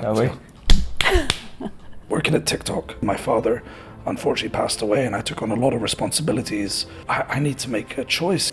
Are we? Working at TikTok, my father unfortunately passed away and I took on a lot of responsibilities. I need to make a choice.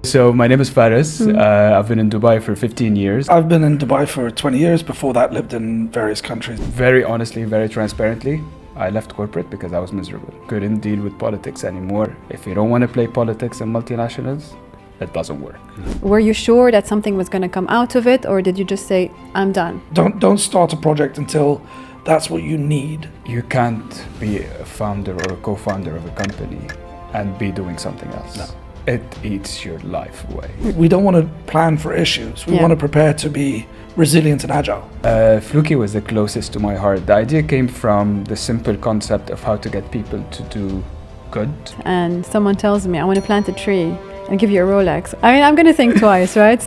So my name is Faris. I've been in Dubai for 15 years. I've been in Dubai for 20 years. Before that, lived in various countries. Very honestly, very transparently, I left corporate because I was miserable. Couldn't deal with politics anymore. If you don't want to play politics and multinationals, it doesn't work. Were you sure that something was going to come out of it, or did you just say, I'm done? Don't start a project until that's what you need. You can't be a founder or a co-founder of a company and be doing something else. No. It eats your life away. We don't want to plan for issues. We want to prepare to be resilient and agile. Fluuky was the closest to my heart. The idea came from the simple concept of how to get people to do good. And someone tells me, I want to plant a tree and give you a Rolex. I mean, I'm going to think twice, right?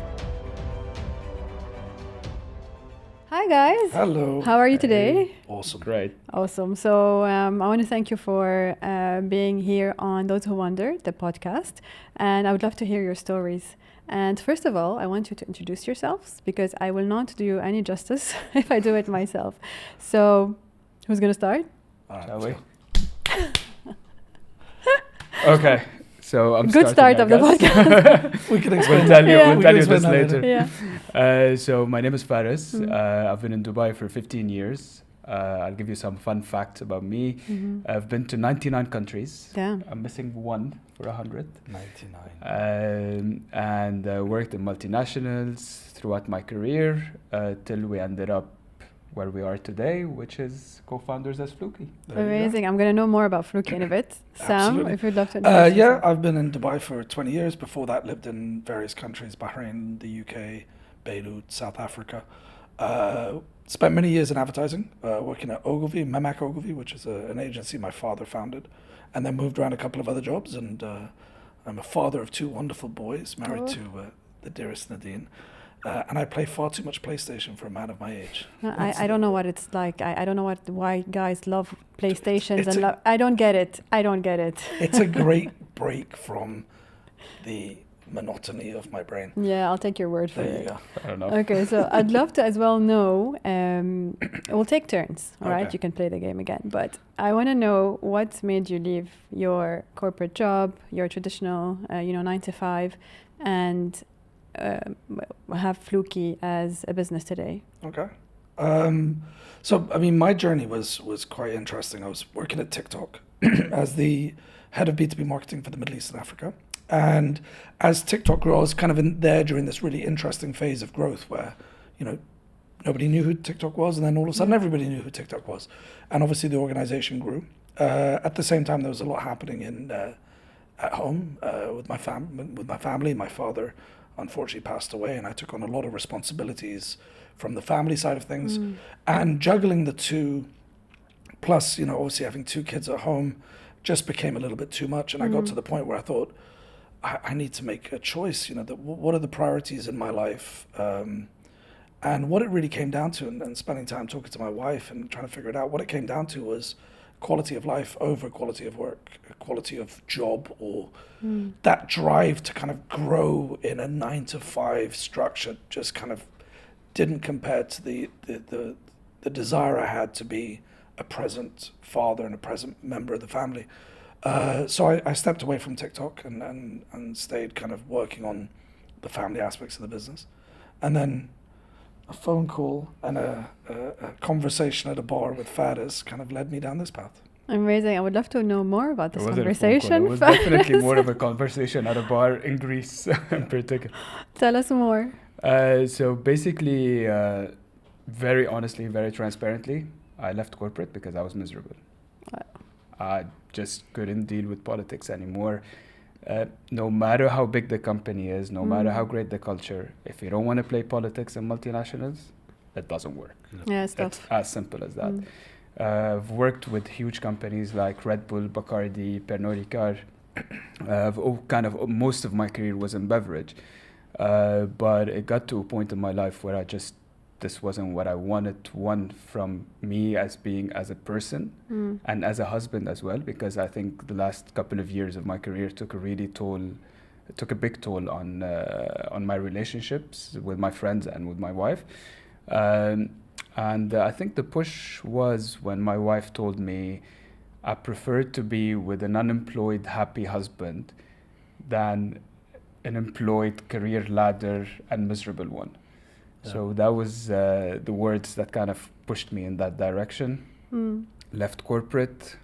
Hi guys. Hello. How are you today? Awesome. Great. Awesome. So I want to thank you for being here on Those Who Wonder, the podcast. And I would love to hear your stories. And first of all, I want you to introduce yourselves because I will not do you any justice if I do it myself. So who's going to start? Shall we? Okay. So I'm Good start of the podcast. We can explain. We'll tell you this later. Yeah. So my name is Faris. I've been in Dubai for 15 years. I'll give you some fun facts about me. I've been to 99 countries. Damn. I'm missing one for 100. 99. And worked in multinationals throughout my career till we ended up where we are today, which is co-founders as Fluuky. Amazing. I'm going to know more about Fluuky in a bit. Sam, Absolutely. if you'd love to introduce yourself. I've been in Dubai for 20 years. Before that, lived in various countries, Bahrain, the UK, Beirut, South Africa. Spent many years in advertising, working at Ogilvy, Memak Ogilvy, which is an agency my father founded, and then moved around a couple of other jobs. And I'm a father of two wonderful boys, married to the dearest Nadine. And I play far too much PlayStation for a man of my age. I don't know what it's like. I don't know why guys love PlayStations I don't get it. It's a great break from the monotony of my brain. Yeah, I'll take your word for There it. you go. I don't know. Okay, so I'd love to as well know, we'll take turns, all right? Okay. You can play the game again. But I want to know what made you leave your corporate job, your traditional, 9 to 5, and have Fluuky as a business today. Okay. So, I mean, my journey was quite interesting. I was working at TikTok as the head of B2B marketing for the Middle East and Africa. And as TikTok grew, I was kind of in there during this really interesting phase of growth where, nobody knew who TikTok was. And then all of a sudden, everybody knew who TikTok was. And obviously, the organization grew. At the same time, there was a lot happening at home with my family. My father unfortunately passed away and I took on a lot of responsibilities from the family side of things and juggling the two, plus, obviously having two kids at home just became a little bit too much. And I got to the point where I thought, I need to make a choice, what are the priorities in my life? And what it really came down to, and spending time talking to my wife and trying to figure it out, what it came down to was quality of life over quality of work, quality of job, or that drive to kind of grow in a 9 to 5 structure just kind of didn't compare to the desire I had to be a present father and a present member of the family. So I stepped away from TikTok and stayed kind of working on the family aspects of the business. And then a phone call and a conversation at a bar with Faris kind of led me down this path. Amazing. I would love to know more about this It conversation. was definitely more of a conversation at a bar in Greece in particular. Tell us more. So basically, very honestly, very transparently, I left corporate because I was miserable. I just couldn't deal with politics anymore. No matter how big the company is, no matter how great the culture, if you don't want to play politics and multinationals, it doesn't work. Yeah, it's It's tough. as simple as that. I've worked with huge companies like Red Bull, Bacardi, Pernod Ricard. Most of my career was in beverage. But it got to a point in my life where this wasn't what I wanted. One, from me as a person and as a husband as well, because I think the last couple of years of my career took a big toll on my relationships with my friends and with my wife. And I think the push was when my wife told me I prefer to be with an unemployed, happy husband than an employed, career ladder, and miserable one. Yeah. So that was the words that kind of pushed me in that direction. Left corporate.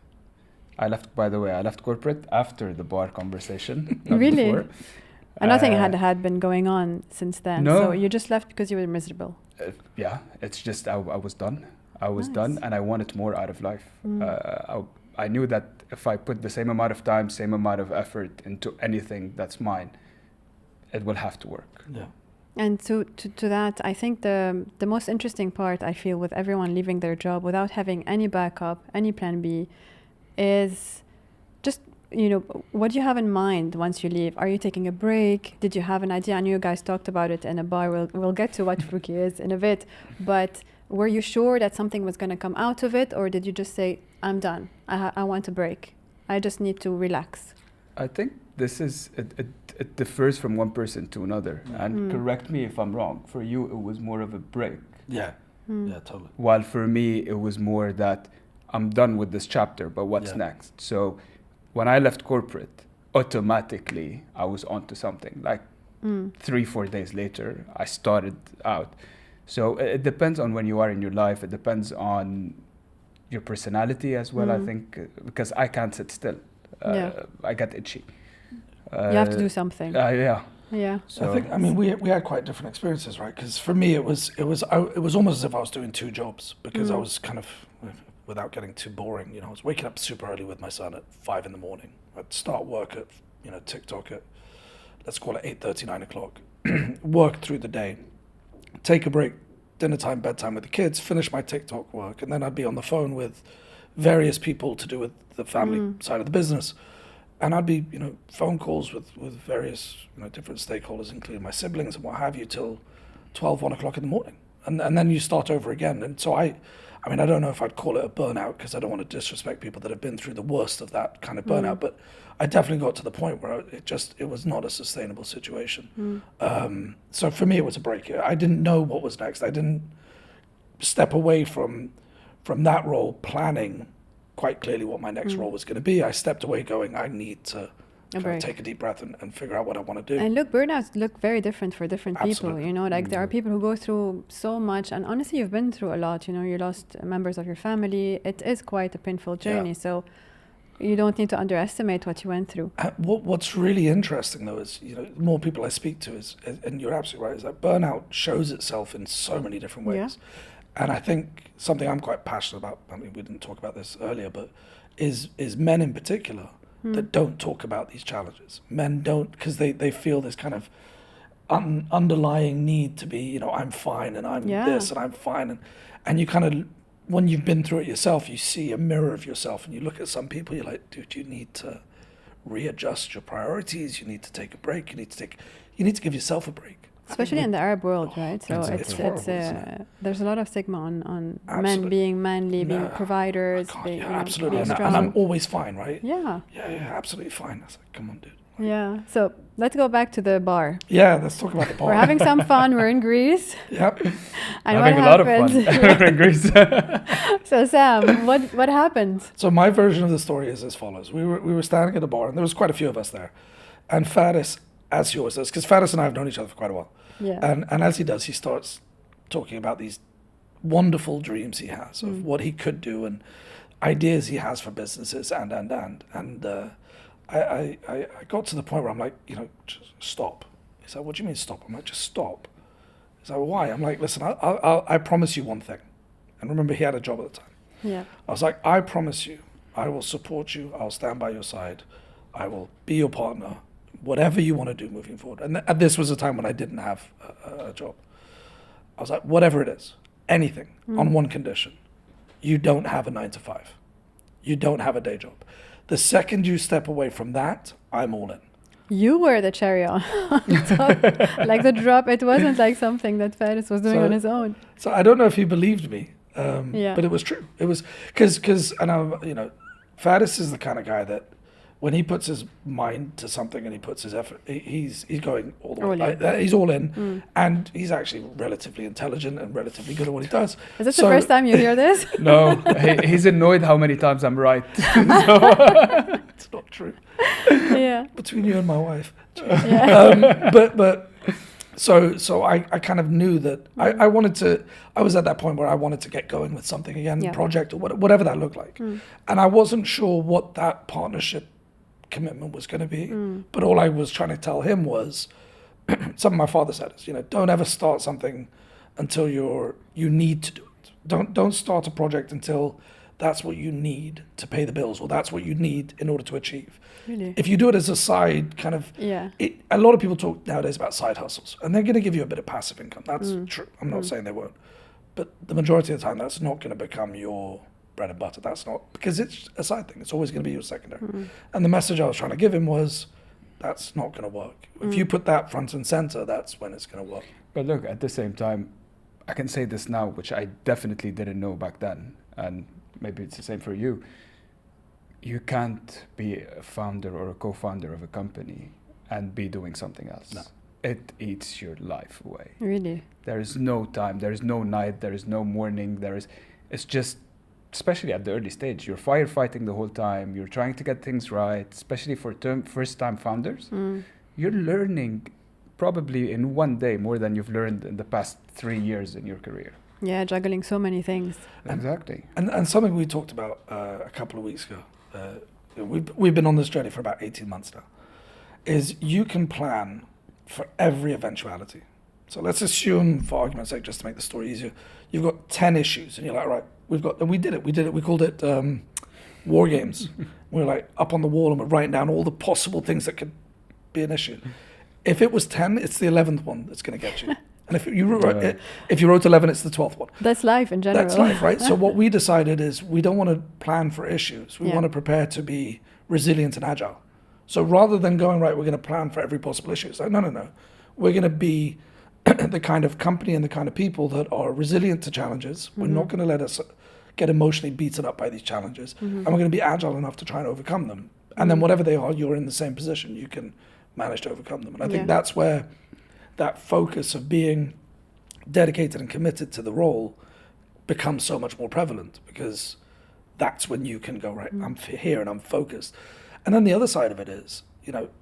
By the way, I left corporate after the bar conversation. Not Really? before. And nothing had been going on since then. No. So you just left because you were miserable. Yeah, it's just I was done. I was Nice. done, and I wanted more out of life. I knew that if I put the same amount of time, same amount of effort into anything that's mine, it will have to work. Yeah. And to that, I think the most interesting part I feel with everyone leaving their job without having any backup, any plan B, is just, what do you have in mind once you leave? Are you taking a break? Did you have an idea? I know you guys talked about it in a bar. We'll get to what Fluuky is in a bit. But were you sure that something was going to come out of it? Or did you just say, I'm done. I want a break. I just need to relax. I think this is, it differs from one person to another. And correct me if I'm wrong. For you, it was more of a break. Yeah. Yeah, totally. While for me, it was more that I'm done with this chapter, but what's next? So when I left corporate, automatically I was onto something. Like 3-4 days later, I started out. So it depends on when you are in your life. It depends on your personality as well, I think, because I can't sit still. I get itchy. You have to do something. Yeah. So I think, we had quite different experiences, right? Because for me, it was almost as if I was doing two jobs, because I was kind of, without getting too boring, I was waking up super early with my son at 5 a.m. I'd start work at, TikTok at, let's call it 8:30, 9 o'clock, work through the day, take a break, dinner time, bedtime with the kids, finish my TikTok work, and then I'd be on the phone with various people to do with the family side of the business. And I'd be, phone calls with various, different stakeholders, including my siblings and what have you, till 12, 1 o'clock in the morning. And then you start over again. And so I don't know if I'd call it a burnout, because I don't want to disrespect people that have been through the worst of that kind of burnout. But I definitely got to the point where it was not a sustainable situation. So for me, it was a break. I didn't know what was next. I didn't step away from that role planning quite clearly what my next role was going to be. I stepped away going, I need to kind of take a deep breath and figure out what I want to do. And burnouts look very different for different Absolutely. people, there are people who go through so much, and honestly, you've been through a lot, you lost members of your family. It is quite a painful journey, so you don't need to underestimate what you went through. What's really interesting, though, is, more people I speak to is, and you're absolutely right, is that burnout shows itself in so many different ways. Yeah. And I think something I'm quite passionate about, we didn't talk about this earlier, but is men in particular that don't talk about these challenges. Men don't, because they feel this kind of underlying need to be, I'm fine and I'm this and I'm fine. And you kind of, when you've been through it yourself, you see a mirror of yourself and you look at some people, you're like, dude, you need to readjust your priorities. You need to take a break. You need to give yourself a break. Especially in the Arab world, right? So it's horrible, there's a lot of stigma on men being manly, being providers, being, absolutely. being strong. And I'm always fine, right? Yeah, absolutely fine. I was like, come on, dude. Yeah. So let's go back to the bar. Yeah, let's talk about the bar. We're having some fun. We're in Greece. Yep. And having a lot of fun. We're in Greece. So Sam, what happened? So my version of the story is as follows: we were standing at a bar, and there was quite a few of us there, and Faris, as he always does, because Faris and I have known each other for quite a while. Yeah. And as he does, he starts talking about these wonderful dreams he has of what he could do and ideas he has for businesses and I got to the point where I'm like, just stop. He's like, what do you mean stop? I'm like, just stop. He's like, why? I'm like, listen, I promise you one thing. And remember, he had a job at the time. Yeah. I was like, I promise you, I will support you. I'll stand by your side. I will be your partner. Whatever you want to do moving forward. And this was a time when I didn't have a job. I was like, whatever it is, anything, on one condition. You don't have a 9 to 5. You don't have a day job. The second you step away from that, I'm all in. You were the cherry on top. Like the drop, it wasn't like something that Faris was doing on his own. So I don't know if he believed me, but it was true. It was because Faris is the kind of guy that when he puts his mind to something and he puts his effort, he's going all the All way. in. He's all in, and he's actually relatively intelligent and relatively good at what he does. Is this the first time you hear this? No, he's annoyed how many times I'm right. It's not true. Yeah. Between you and my wife. Yeah. But so I kind of knew that I wanted to. I was at that point where I wanted to get going with something again, Yeah. project or whatever that looked like, and I wasn't sure what that partnership commitment was going to be. But all I was trying to tell him was something my father said is, don't ever start something until you need to do it. Don't start a project until that's what you need to pay the bills, or that's what you need in order to achieve. Really? If you do it as a side kind of, Yeah. a lot of people talk nowadays about side hustles, and they're going to give you a bit of passive income. That's true. I'm not saying they won't, but the majority of the time, that's not going to become your bread and butter. That's not, because it's a side thing. It's always going to be your secondary. And the message I was trying to give him was, that's not going to work. If you put that front and center, that's when it's going to work. But look, at the same time, I can say this now, which I definitely didn't know back then, and maybe it's the same for you. You can't be a founder or a co-founder of a company and be doing something else. No. It eats your life away. Really? There is no time, there is no night, there is no morning, it's just, especially at the early stage, you're firefighting the whole time, you're trying to get things right, especially for first-time founders. You're learning probably in one day more than you've learned in the past 3 years in your career. Yeah, juggling so many things. Exactly. And something we talked about a couple of weeks ago, we've been on this journey for about 18 months now, is you can plan for every eventuality. So let's assume, for argument's sake, just to make the story easier, you've got 10 issues, and you're like, right, we did it, we called it war games. We were like up on the wall and we're writing down all the possible things that could be an issue. If it was 10, it's the 11th one that's going to get you. And if you wrote 11, it's the 12th one. That's life in general. That's life, right? So what we decided is we don't want to plan for issues. We want to prepare to be resilient and agile. So rather than going, right, we're going to plan for every possible issue. It's like, no. We're going to be the kind of company and the kind of people that are resilient to challenges. We're not going to let us get emotionally beaten up by these challenges. And we're going to be agile enough to try and overcome them. And then whatever they are, you're in the same position. You can manage to overcome them. And I think that's where that focus of being dedicated and committed to the role becomes so much more prevalent, because that's when you can go, right, I'm here and I'm focused. And then the other side of it is,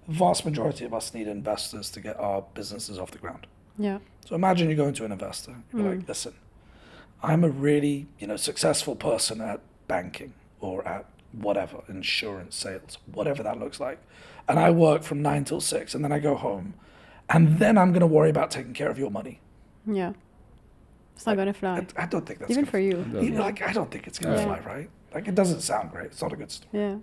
vast majority of us need investors to get our businesses off the ground. Yeah. So imagine you go into an investor, you're like, listen, I'm a really, successful person at banking or at whatever, insurance sales, whatever that looks like. And I work from 9 till 6, and then I go home. And then I'm going to worry about taking care of your money. Yeah. It's not going to fly. I don't think that's Even for you. I don't think it's going to fly, right? Like, it doesn't sound great. It's not a good story. Yeah.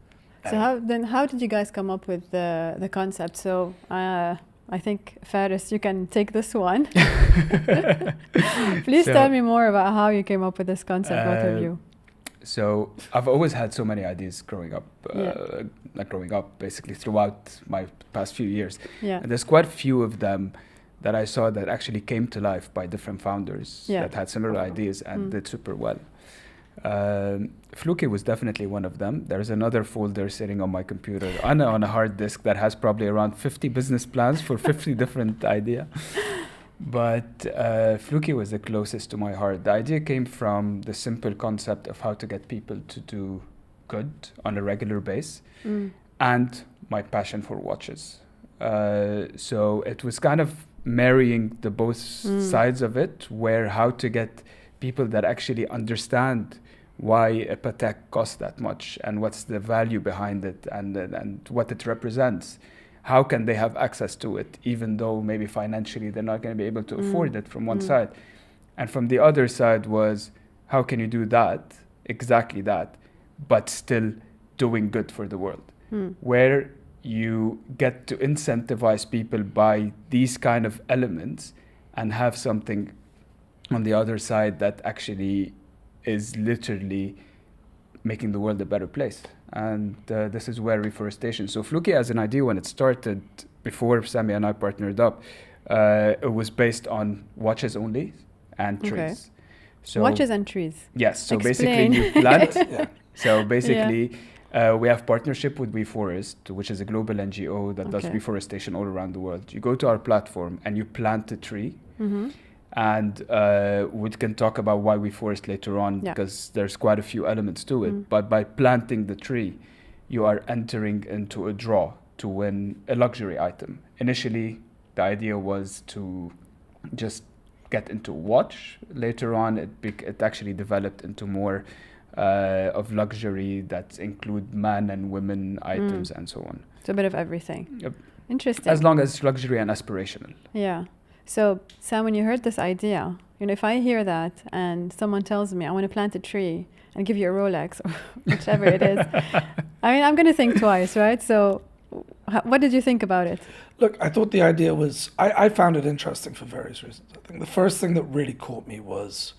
So how did you guys come up with the concept? So I think, Faris, you can take this one. Please tell me more about how you came up with this concept, both of you. So I've always had so many ideas growing up, basically throughout my past few years. Yeah. And there's quite a few of them that I saw that actually came to life by different founders that had similar ideas and did super well. Fluuky was definitely one of them. There's another folder sitting on my computer on a hard disk that has probably around 50 business plans for 50 different ideas. But Fluuky was the closest to my heart. The idea came from the simple concept of how to get people to do good on a regular basis, and my passion for watches. So it was kind of marrying the both sides of it, where how to get people that actually understand why a Patek costs that much and what's the value behind it and what it represents. How can they have access to it, even though maybe financially they're not going to be able to afford it from one side. And from the other side was, how can you do that, exactly that, but still doing good for the world? Where you get to incentivize people by these kind of elements and have something on the other side that actually is literally making the world a better place. And this is where reforestation. So Fluuky as an idea, when it started, before Sami and I partnered up, it was based on watches only and trees. So watches and trees. Yes. So Explain. basically you plant. So basically We have partnership with WeForest, which is a global NGO that does Okay. reforestation all around the world. You go to our platform and you plant a tree. Mm-hmm. And we can talk about why we forest later on, Yeah. because there's quite a few elements to it. Mm. But by planting the tree, you are entering into a draw to win a luxury item. Initially, the idea was to just get into a watch. Later on, it actually developed into more of luxury that include man and women items and so on. So a bit of everything. Yep. Interesting. As long as it's luxury and aspirational. Yeah. So, Sam, when you heard this idea, if I hear that and someone tells me I want to plant a tree and give you a Rolex or whichever it is, I mean, I'm going to think twice, right? So, what did you think about it? Look, I thought the idea was, I found it interesting for various reasons. I think the first thing that really caught me was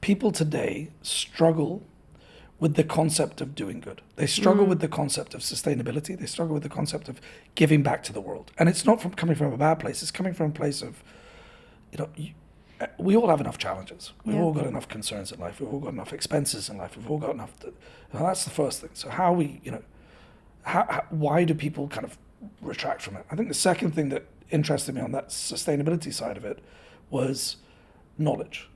people today struggle with the concept of doing good. They struggle with the concept of sustainability. They struggle with the concept of giving back to the world. And it's not coming from a bad place. It's coming from a place of, we all have enough challenges. We've all got enough concerns in life. We've all got enough expenses in life. We've all got enough. That's the first thing. So why do people kind of retract from it? I think the second thing that interested me on that sustainability side of it was knowledge.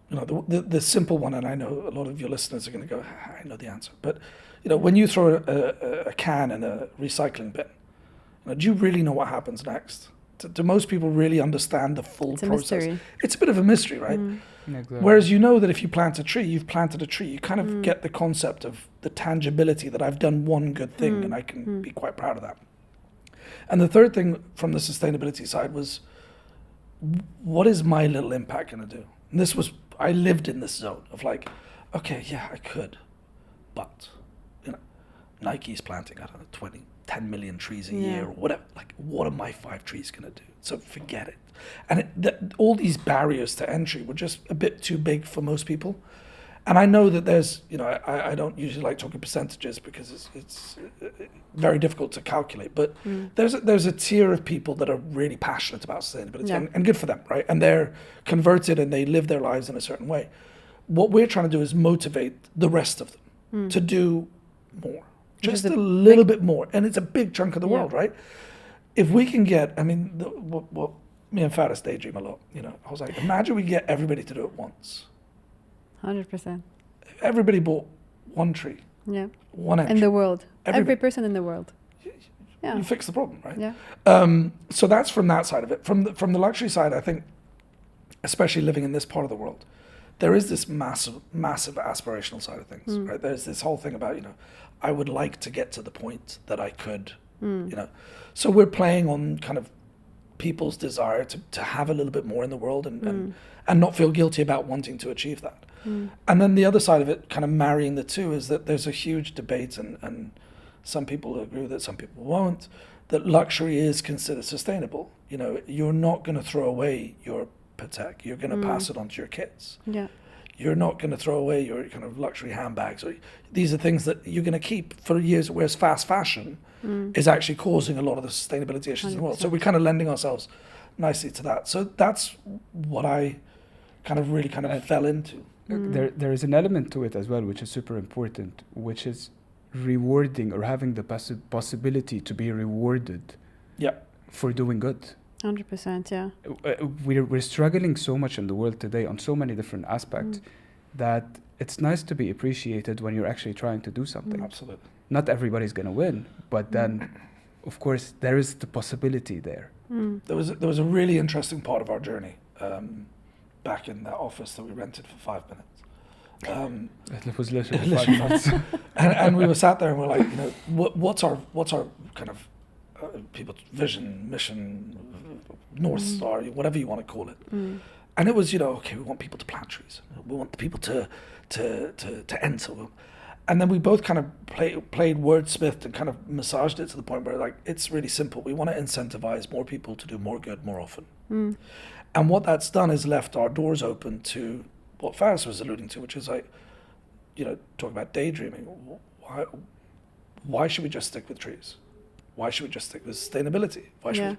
The simple one, and I know a lot of your listeners are going to go, I know the answer. But, when you throw a can in a recycling bin, do you really know what happens next? Do most people really understand the full process? Mystery. It's a bit of a mystery, right? Exactly. Whereas that if you plant a tree, you've planted a tree. You kind of get the concept of the tangibility that I've done one good thing and I can be quite proud of that. And the third thing from the sustainability side was, what is my little impact going to do? And this was, I lived in this zone of like, okay, yeah, I could, but, Nike's planting, I don't know, 10 million trees a year or whatever. Like, what are my 5 trees going to do? So forget it. And all these barriers to entry were just a bit too big for most people. And I know that there's, I don't usually like talking percentages because it's very difficult to calculate, but there's a tier of people that are really passionate about sustainability and good for them, right? And they're converted and they live their lives in a certain way. What we're trying to do is motivate the rest of them to do more, just a little bit more. And it's a big chunk of the world, right? If we can get, what me and Faris daydream a lot, I was like, imagine we get everybody to do it once. 100%. Everybody bought one tree. Yeah. One entry. In the world. Everybody. Every person in the world. Yeah. You fix the problem, right? Yeah. So that's from that side of it. From the luxury side, I think, especially living in this part of the world, there is this massive aspirational side of things, right? There's this whole thing about, I would like to get to the point that I could, So we're playing on kind of people's desire to have a little bit more in the world and not feel guilty about wanting to achieve that. And then the other side of it, kind of marrying the two, is that there's a huge debate, and some people agree with it, some people won't, that luxury is considered sustainable. You're not going to throw away your Patek. You're going to pass it on to your kids. Yeah. You're not going to throw away your kind of luxury handbags. These are things that you're going to keep for years, whereas fast fashion is actually causing a lot of the sustainability issues in the world. So we're kind of lending ourselves nicely to that. So that's what I kind of really fell into. There is an element to it as well, which is super important, which is rewarding or having the possibility to be rewarded for doing good. 100%, yeah. We're struggling so much in the world today on so many different aspects that it's nice to be appreciated when you're actually trying to do something. Absolutely. Not everybody's going to win, but then, of course, there is the possibility there. There was a really interesting part of our journey back in that office that we rented for 5 minutes. It was literally 5 minutes. and we were sat there and we're like, what's our kind of people's vision, mission, North Star, whatever you want to call it. And it was, okay, we want people to plant trees. We want the people to enter. And then we both kind of played wordsmithed and kind of massaged it to the point where, like, it's really simple. We want to incentivize more people to do more good more often. And what that's done is left our doors open to what Faris was alluding to, which is like, talk about daydreaming. Why should we just stick with trees? Why should we just stick with sustainability? Why should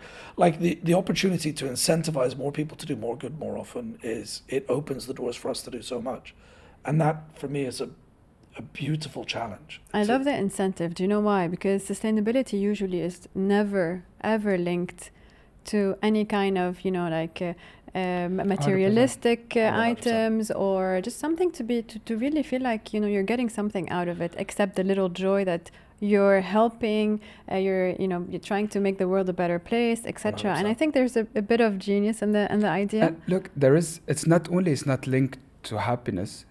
the opportunity to incentivize more people to do more good more often it opens the doors for us to do so much. And that for me is a beautiful challenge. I love the incentive. Do you know why? Because sustainability usually is never, ever linked to any kind of, materialistic 100%. items, or just something to really feel like, you're getting something out of it, except the little joy that you're helping, you're trying to make the world a better place, etc. And I think there's a bit of genius in the idea. Look, it's not linked to happiness,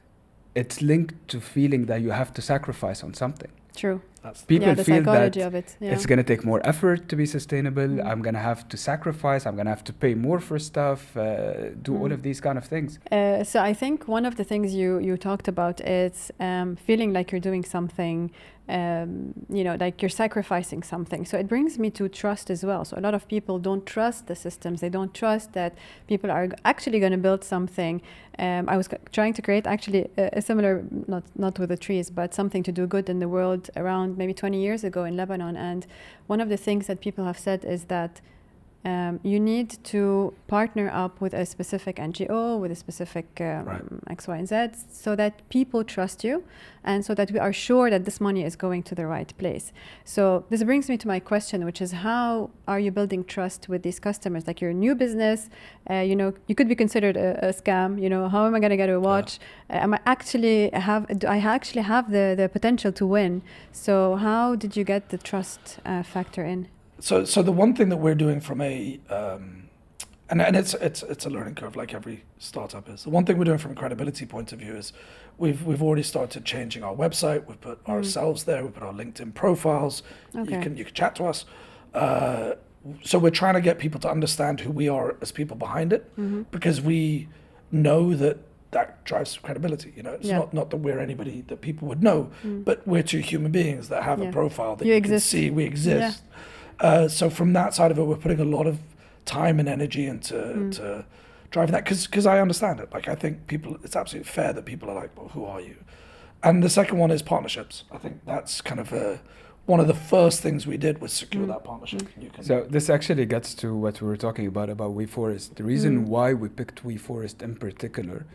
it's linked to feeling that you have to sacrifice on something. True. People the feel psychology that of it. it's going to take more effort to be sustainable. I'm going to have to sacrifice. I'm going to have to pay more for stuff, do all of these kind of things. So I think one of the things you talked about is feeling like you're doing something, like you're sacrificing something. So it brings me to trust as well. So a lot of people don't trust the systems. They don't trust that people are actually going to build something. I was trying to create actually a similar, not with the trees, but something to do good in the world around maybe 20 years ago in Lebanon. And one of the things that people have said is that you need to partner up with a specific NGO, with a specific X, Y, and Z, so that people trust you, and so that we are sure that this money is going to the right place. So this brings me to my question, which is, how are you building trust with these customers? Like, you're a new business, you could be considered a scam. How am I going to get a watch? Do I actually have the potential to win? So how did you get the trust factor in? So the one thing that we're doing from and it's a learning curve, like every startup is. The one thing we're doing from a credibility point of view is we've already started changing our website. We've put ourselves there. We put our LinkedIn profiles. Okay. You can chat to us. So we're trying to get people to understand who we are as people behind it, because we know that drives credibility. It's not that we're anybody that people would know, but we're two human beings that have a profile that you can see we exist. So from that side of it, we're putting a lot of time and energy into driving that, because I understand it. Like, I think it's absolutely fair that people are like, well, who are you? And the second one is partnerships. I think that's kind of one of the first things we did was secure that partnership. So this actually gets to what we were talking about WeForest. The reason why we picked WeForest in particular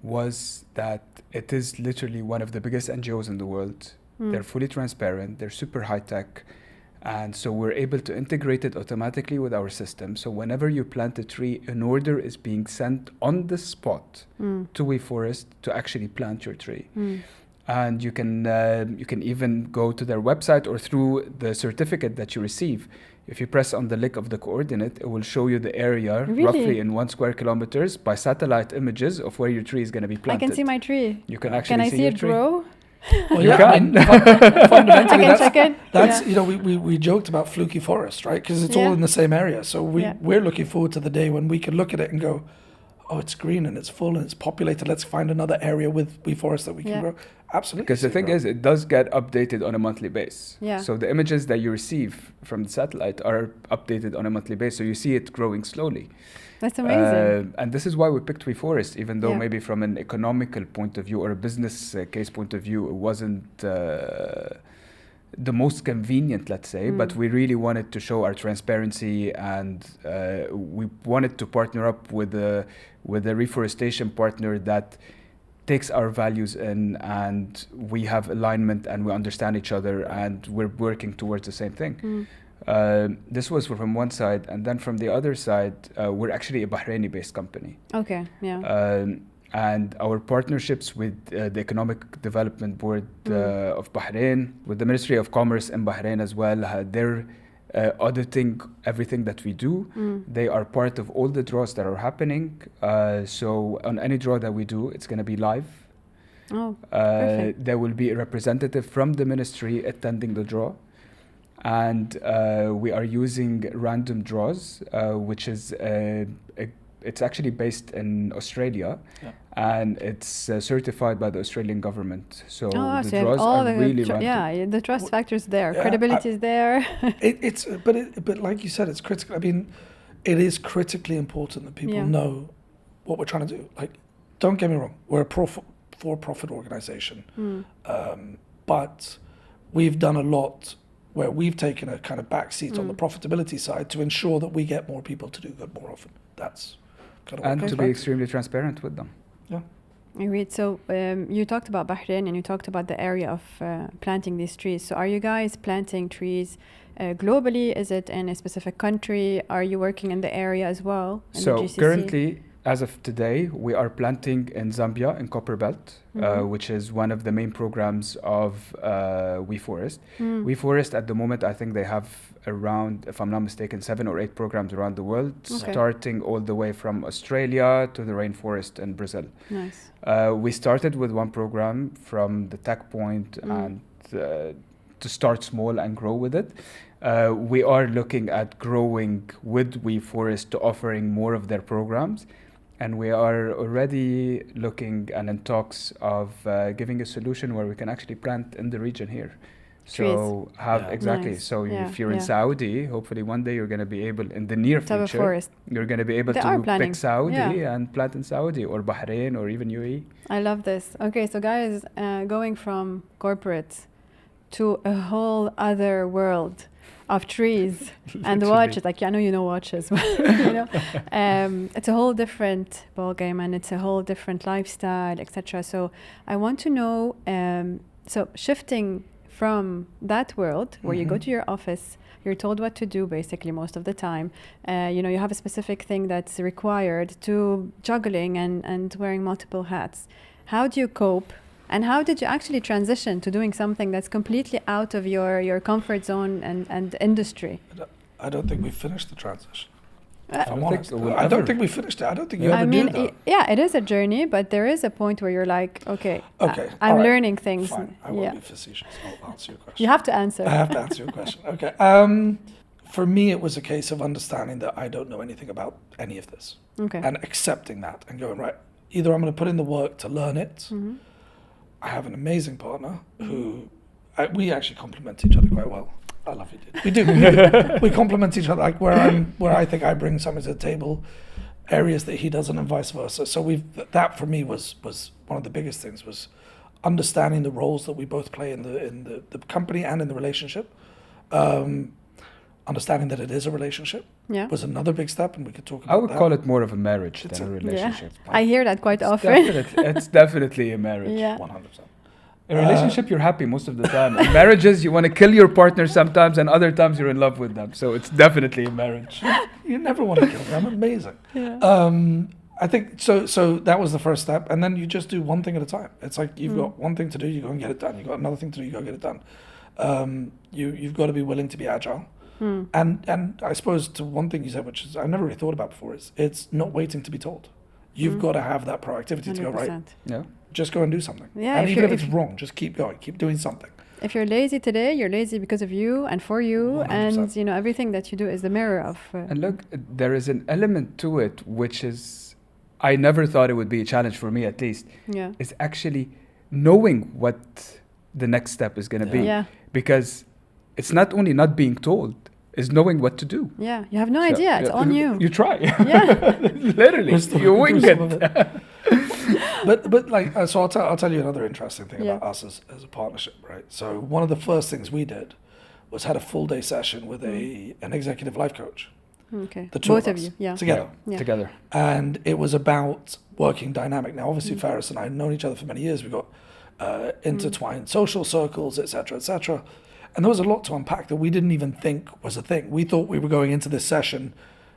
was that it is literally one of the biggest NGOs in the world. They're fully transparent. They're super high tech. And so we're able to integrate it automatically with our system. So whenever you plant a tree, an order is being sent on the spot to WeForest to actually plant your tree. And you can even go to their website, or through the certificate that you receive. If you press on the link of the coordinate, it will show you the area roughly in 1 square kilometers by satellite images of where your tree is going to be planted. I can see my tree. You can actually see your tree. Can I see it grow? Well, yeah, fundamentally, check in. That's we joked about Fluuky Forest, right? Because it's all in the same area. So we're looking forward to the day when we can look at it and go, oh, it's green and it's full and it's populated. Let's find another area with WeForest that we can grow. Absolutely. Because the thing is, it does get updated on a monthly basis. Yeah. So the images that you receive from the satellite are updated on a monthly basis. So you see it growing slowly. That's amazing. And this is why we picked WeForest, even though maybe from an economical point of view or a business case point of view, it wasn't the most convenient, let's say, but we really wanted to show our transparency, and we wanted to partner up with a reforestation partner that takes our values in, and we have alignment and we understand each other and we're working towards the same thing. This was from one side, and then from the other side, we're actually a Bahraini-based company. Okay, yeah. And our partnerships with the Economic Development Board of Bahrain, with the Ministry of Commerce in Bahrain as well, they're auditing everything that we do. They are part of all the draws that are happening. So on any draw that we do, it's going to be live. Oh, perfect. There will be a representative from the ministry attending the draw. And we are using random draws, which is it's actually based in Australia, and it's certified by the Australian government. So the draws are really random. Yeah, the trust factor is there, credibility is there. But like you said, it's critical. I mean, it is critically important that people know what we're trying to do. Like, don't get me wrong, we're a for-profit organization, but we've done a lot where we've taken a kind of backseat on the profitability side to ensure that we get more people to do good more often. That's kind of and to be extremely transparent with them. Yeah. Agreed. So you talked about Bahrain and you talked about the area of planting these trees. So are you guys planting trees globally? Is it in a specific country? Are you working in the area as well? So currently, as of today, we are planting in Zambia in Copperbelt, which is one of the main programs of WeForest. WeForest at the moment, I think they have around, if I'm not mistaken, 7 or 8 programs around the world, starting all the way from Australia to the rainforest in Brazil. Nice. We started with one program from the tech point and to start small and grow with it. We are looking at growing with WeForest to offering more of their programs. And we are already looking and in talks of giving a solution where we can actually plant in the region here. So exactly. Nice. So if you're in Saudi, hopefully one day you're going to be able, in the near future, you're going to be able to pick Saudi and plant in Saudi or Bahrain or even UAE. I love this. Okay, so guys, going from corporate to a whole other world of trees and watches. Like, I know you know watches, but you know, it's a whole different ballgame and it's a whole different lifestyle, etc. So I want to know, so shifting from that world where you go to your office, you're told what to do basically most of the time. You know, you have a specific thing that's required, to juggling and wearing multiple hats. How do you cope? And how did you actually transition to doing something that's completely out of your comfort zone and industry? I don't think we finished the transition. I don't think we finished it. I don't think you ever do that. It is a journey, but there is a point where you're like, okay, I'm learning things. Fine. I won't be facetious. I'll answer your question. You have to answer. I have to answer your question. Okay. For me, it was a case of understanding that I don't know anything about any of this. Okay. And accepting that and going, right, either I'm going to put in the work to learn it. I have an amazing partner who we actually complement each other quite well. I love you, dude. We do. We complement each other. Like where I think I bring something to the table, areas that he doesn't, and vice versa. So that for me was one of the biggest things, was understanding the roles that we both play in the company and in the relationship. Understanding that it is a relationship was another big step, and we could talk about that. I would call it more of a marriage than a relationship. Yeah. I hear that quite often. It's definitely a marriage. 100%. In a relationship, you're happy most of the time. In marriages, you want to kill your partner sometimes, and other times you're in love with them. So it's definitely a marriage. You never want to kill them. I'm amazing. I think so that was the first step, and then you just do one thing at a time. It's like you've got one thing to do, you go and get it done. You've got another thing to do, you go and get it done. You've got to be willing to be agile. And I suppose to one thing you said, which is I've never really thought about before, is it's not waiting to be told. You've got to have that proactivity 100%. To go, right, just go and do something. Yeah, and even if it's wrong, just keep going, keep doing something. If you're lazy today, you're lazy because of you and for you, 100%. And you know, everything that you do is the mirror of... And look, there is an element to it, which is, I never thought it would be a challenge for me at least, is actually knowing what the next step is going to be. Because it's not only not being told, is knowing what to do. Yeah, you have no idea. It's on you. You try. Literally, you wing it. but like, so I'll tell you another interesting thing about us as a partnership, right? So one of the first things we did was had a full day session with an executive life coach. Okay. The two Both of us, you, together. And it was about working dynamic. Now, obviously, Faris and I have known each other for many years. We've got intertwined social circles, etc., etc. And there was a lot to unpack that we didn't even think was a thing. We thought we were going into this session,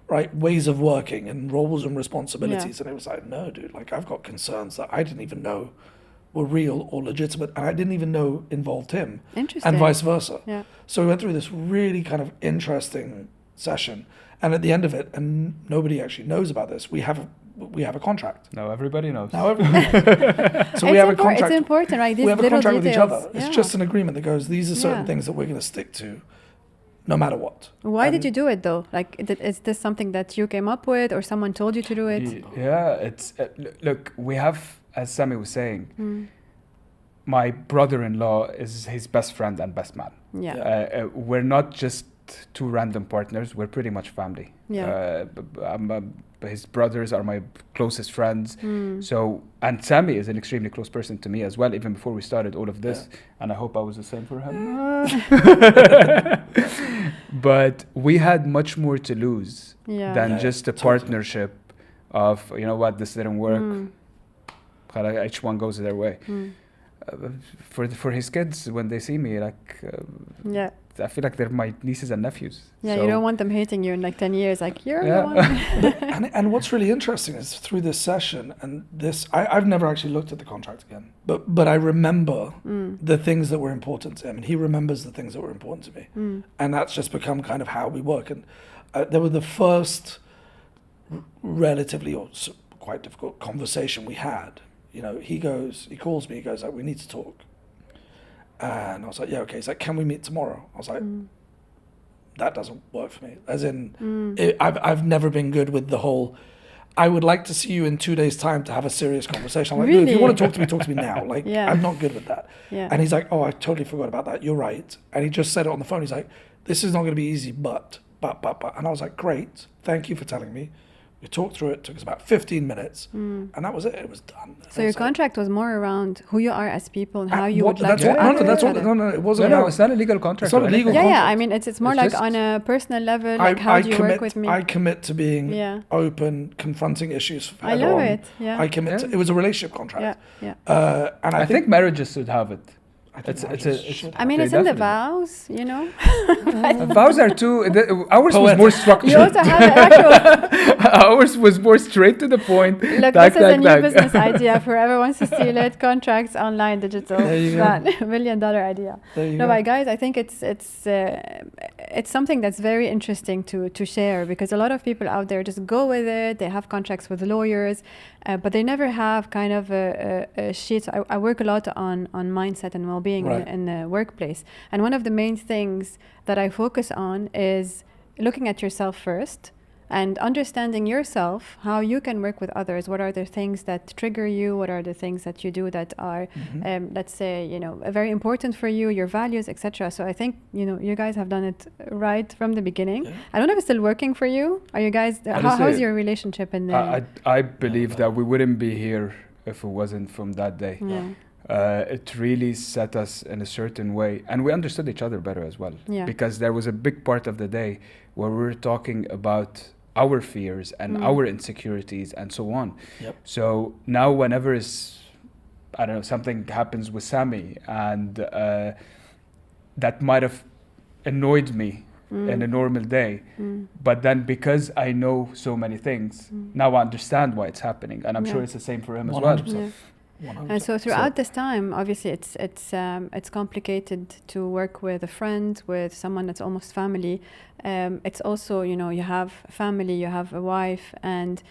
right, ways of working and roles and responsibilities. And it was like, no, dude, like I've got concerns that I didn't even know were real or legitimate. And I didn't even know involved him. Interesting. And vice versa. Yeah. So we went through this really kind of interesting session. And at the end of it, and nobody actually knows about this, we have a contract. Now everybody knows. So we have a contract. It's important, right? These we have a contract details. with each other. It's just an agreement that goes, these are certain things that we're going to stick to no matter what. Why did you do it though? Like, is this something that you came up with or someone told you to do it? Yeah, it's, look, we have, as Sami was saying, my brother-in-law is his best friend and best man. Yeah. We're not just two random partners, we're pretty much family. His brothers are my closest friends. So, and Sami is an extremely close person to me as well, even before we started all of this. And I hope I was the same for him. But we had much more to lose than just a partnership of, you know what, this didn't work. each one goes their way. For his kids, when they see me, like, I feel like they're my nieces and nephews. Yeah, so you don't want them hating you in like 10 years, like, you're the one. and what's really interesting is through this session and this, I've never actually looked at the contract again, but I remember the things that were important to him, and he remembers the things that were important to me. And that's just become kind of how we work. And there were the first relatively or quite difficult conversation we had. You know, he calls me, he goes like, we need to talk. And I was like, yeah, okay. He's like, can we meet tomorrow? I was like, that doesn't work for me. As in, I've never been good with the whole, I would like to see you in 2 days' time to have a serious conversation. I'm like, really? if you want to talk to me now. Like, I'm not good with that. Yeah. And he's like, oh, I totally forgot about that. You're right. And he just said it on the phone. He's like, this is not going to be easy, but. And I was like, great. Thank you for telling me. We talked through it. Took us about 15 minutes, and that was it. It was done. So your contract was more around who you are as people and how you would like to act with each other. No, it wasn't. No, it's not a legal contract. It's not a legal contract. Yeah, I mean, it's more like on a personal level. Like, how do you work with me? I commit to being open, confronting issues. I love it. Yeah. I commit. It was a relationship contract. Yeah. And I think marriages should have it. I mean, it's in the vows, you know. Vows are too. Ours was more structured. You also have an actual. Ours was more straight to the point. Look, this is a new business idea for whoever wants to steal it. Contracts, online, digital. That $1 million idea. No, but guys, I think it's something that's very interesting to share, because a lot of people out there just go with it. They have contracts with lawyers, but they never have kind of a sheet. So I work a lot on mindset and well-being in the workplace, and one of the main things that I focus on is looking at yourself first and understanding yourself, how you can work with others. What are the things that trigger you? What are the things that you do that are, let's say, you know, very important for you, your values, etc. So I think, you know, you guys have done it right from the beginning. I don't know if it's still working for you. Are you guys, how's your relationship in there? I believe that we wouldn't be here if it wasn't from that day. It really set us in a certain way, and we understood each other better as well, because there was a big part of the day where we were talking about our fears and our insecurities and so on. So now whenever something happens with Sami, and that might have annoyed me in a normal day, but then because I know so many things, now I understand why it's happening, and I'm sure it's the same for him as well. 100%. And so throughout this time, obviously it's complicated to work with a friend, with someone that's almost family. It's also, you know, you have family, you have a wife, and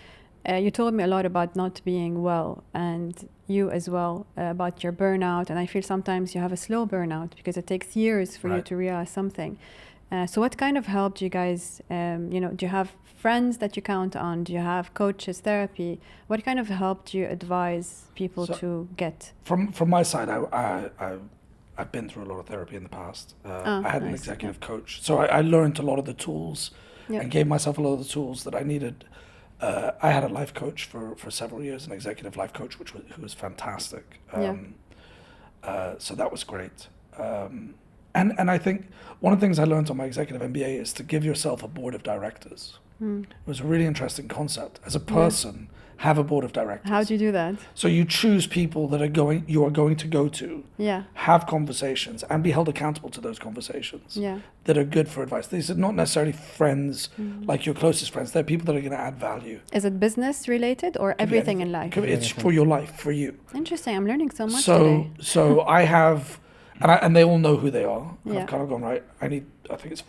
you told me a lot about not being well, and you as well, about your burnout. And I feel sometimes you have a slow burnout because it takes years for you to realize something. So what kind of help do you guys, you know, do you have friends that you count on? Do you have coaches, therapy? What kind of help do you advise people to get? From my side, I've been through a lot of therapy in the past. I had an executive coach. So I learned a lot of the tools and gave myself a lot of the tools that I needed. I had a life coach for several years, an executive life coach, who was fantastic. So that was great. And I think one of the things I learned on my executive MBA is to give yourself a board of directors. It was a really interesting concept. As a person, have a board of directors. How do you do that? So you choose people that you are going to go to, have conversations, and be held accountable to those conversations that are good for advice. These are not necessarily friends like your closest friends. They're people that are going to add value. Is it business related or everything in life? It's for your life, for you. Interesting. I'm learning so much today. So I have... And they all know who they are. And I've kind of gone, right, I think it's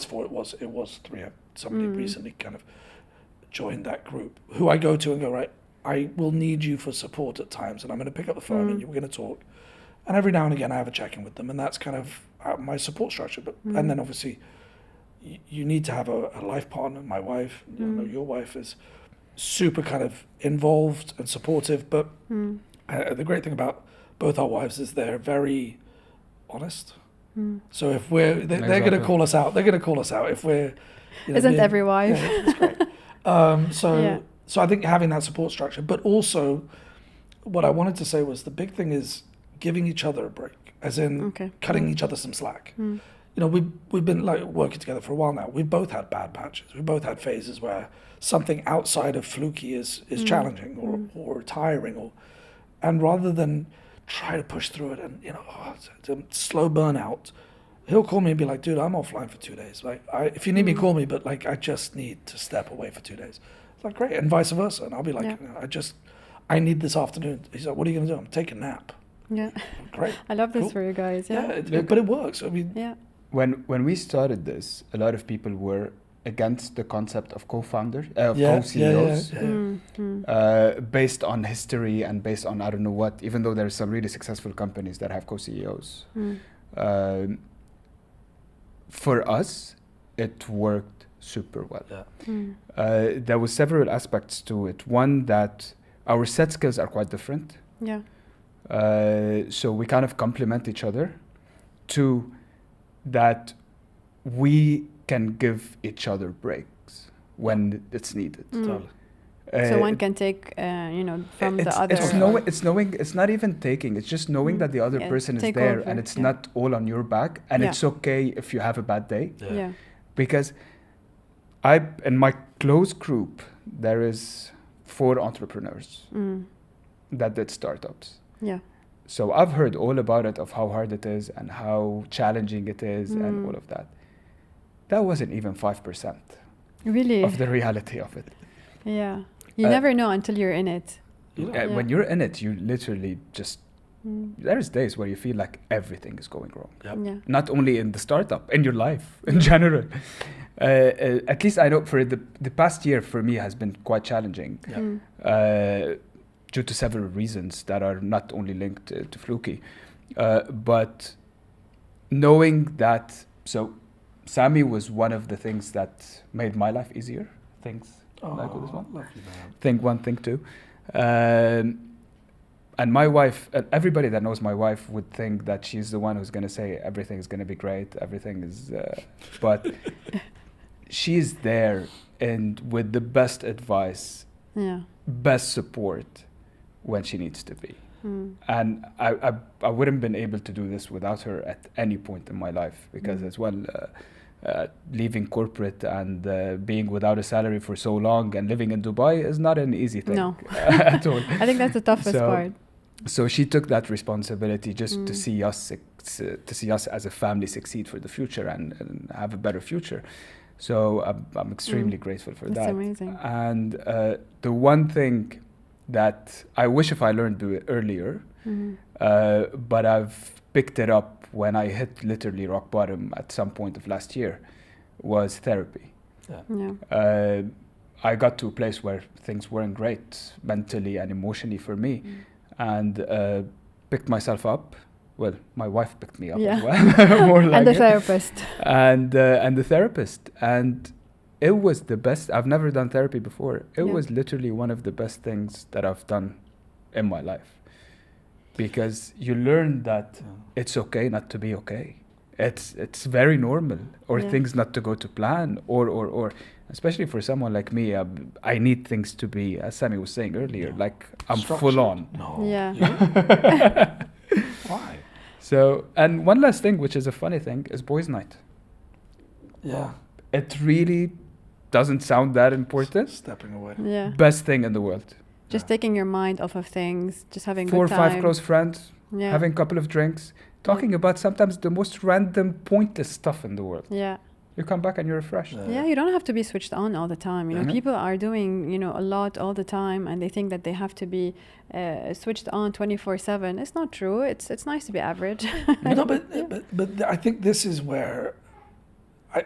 4, it was 3. Somebody recently kind of joined that group, who I go to and go, right, I will need you for support at times, and I'm going to pick up the phone and we're going to talk. And every now and again I have a check-in with them, and that's kind of my support structure. But and then obviously you need to have a life partner. My wife, you know, your wife is super kind of involved and supportive, but the great thing about both our wives is they're very honest. So if they're going to call us out. They're going to call us out if we're. You know, Isn't every wife? Yeah, it's great. So I think having that support structure, but also what I wanted to say was the big thing is giving each other a break, as in cutting each other some slack. You know, we've been like working together for a while now. We've both had bad patches. We've both had phases where something outside of Fluuky is challenging or tiring, And rather than try to push through it and, it's a slow burnout, he'll call me and be like, dude, I'm offline for 2 days. Like, if you need me, call me, but like, I just need to step away for 2 days. It's like, great. And vice versa. And I'll be like, I need this afternoon. He's like, what are you going to do? I'm taking a nap. Yeah. Great. I love this for you guys. Yeah. But it works. I mean, yeah. When we started this, a lot of people were against the concept of co-founders, co-CEOs, based on history and based on I don't know what, even though there are some really successful companies that have co-CEOs. For us, it worked super well. There was several aspects to it. One, that our set skills are quite different. Yeah. So we kind of complement each other. Two, that we can give each other breaks when it's needed. So one can take, from the other. It's knowing. It's not even taking. It's just knowing that the other person is there, and it's not all on your back. And it's okay if you have a bad day. Yeah. Because in my close group, there is 4 entrepreneurs that did startups. Yeah. So I've heard all about it, of how hard it is and how challenging it is and all of that. That wasn't even 5% really of the reality of it. Yeah. You never know until you're in it. When you're in it, you literally just, there's days where you feel like everything is going wrong. Yeah. Not only in the startup, in your life in general. At least I know for the past year for me has been quite challenging. Due to several reasons that are not only linked to Fluuky. But knowing that, so Sami was one of the things that made my life easier. Things like this one. Lovely man. Thing 1, thing 2. And my wife, everybody that knows my wife would think that she's the one who's going to say everything is going to be great, everything is, but she's there and with the best advice, best support when she needs to be. And I wouldn't been able to do this without her at any point in my life, because as well, leaving corporate and being without a salary for so long and living in Dubai is not an easy thing at all. I think that's the toughest part. So she took that responsibility just to see us as a family succeed for the future and have a better future. So I'm extremely grateful for that. That's amazing. And the one thing that I wish if I learned it earlier, but I've picked it up when I hit literally rock bottom at some point of last year, was therapy. I got to a place where things weren't great mentally and emotionally for me, and picked myself up. Well, my wife picked me up as well. More like and the therapist. And the therapist. And it was the best. I've never done therapy before. It was literally one of the best things that I've done in my life. Because you learn that it's okay not to be okay. It's very normal. Or things not to go to plan. Or especially for someone like me, I need things to be, as Sami was saying earlier, like I'm full on. No. Yeah. Why? So, and one last thing, which is a funny thing, is boys' night. Yeah. It really doesn't sound that important. Stepping away. Yeah. Best thing in the world. Just taking your mind off of things, just having 4 or good time. 5 close friends, having a couple of drinks, talking about sometimes the most random, pointless stuff in the world. Yeah. You come back and you're refreshed. Yeah, you don't have to be switched on all the time. You know, people are doing, a lot all the time, and they think that they have to be switched on 24/7. It's not true. It's nice to be average. No, but I think this is where